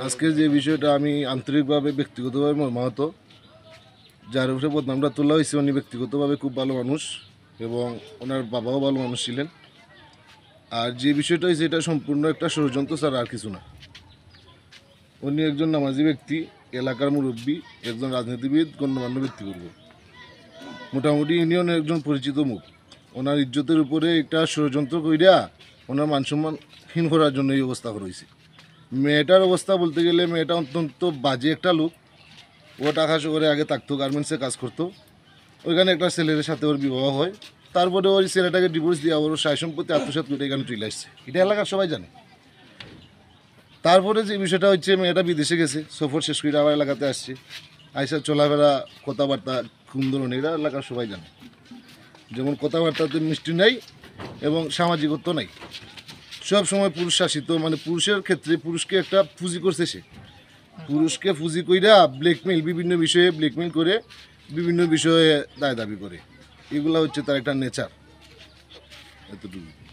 আজকের যে বিষয়টা আমি আন্তরিকভাবে ব্যক্তিগতভাবে মর্মাহত। যার উপরে বদনামটা তোলা হয়েছে উনি ব্যক্তিগতভাবে খুব ভালো মানুষ এবং ওনার বাবাও ভালো মানুষ ছিলেন। আর যে বিষয়টা হয়েছে এটা সম্পূর্ণ একটা ষড়যন্ত্র ছাড়া আর কিছু না। উনি একজন নামাজি ব্যক্তি, এলাকার মুরব্বী, একজন রাজনীতিবিদ, গণ্যমান্য ব্যক্তিবর্গ, মোটামুটি ইউনিয়নের একজন পরিচিত মুখ। ওনার ইজ্জতের উপরে একটা ষড়যন্ত্র কইরা ওনার মানসম্মানহীন করার জন্য এই অবস্থা করা হয়েছে। মেয়েটার অবস্থা বলতে গেলে মেয়েটা অত্যন্ত বাজে একটা লোক। ও টাকা শহরে আগে থাকতো, গার্মেন্টসে কাজ করতো। ওইখানে একটা ছেলের সাথে ওর বিবাহ হয়। তারপরে ওই ছেলেটাকে ডিভোর্স দিয়ে ওর সায় সম্পত্তি আত্মসাৎ করে এখানে চলে আসছে। এটা এলাকার সবাই জানে। তারপরে যে বিষয়টা হচ্ছে মেয়েটা বিদেশে গেছে, সফর শেষ করে আবার এলাকাতে আসছে। আইসা চলাফেরা কথাবার্তা কোন ধরনের এটা এলাকার সবাই জানে। যেমন কথাবার্তাতে মিষ্টি নাই এবং সামাজিকত্ব নাই। সব সময় পুরুষ শাসিত, মানে পুরুষের ক্ষেত্রে পুরুষকে একটা পুঁজি করছে সে। পুরুষকে পুঁজি কইরা ব্ল্যাকমেইল, বিভিন্ন বিষয়ে ব্ল্যাকমেইল করে বিভিন্ন বিষয়ে দায় দাবি করে। এগুলো হচ্ছে তার একটা নেচার। এতটুকু।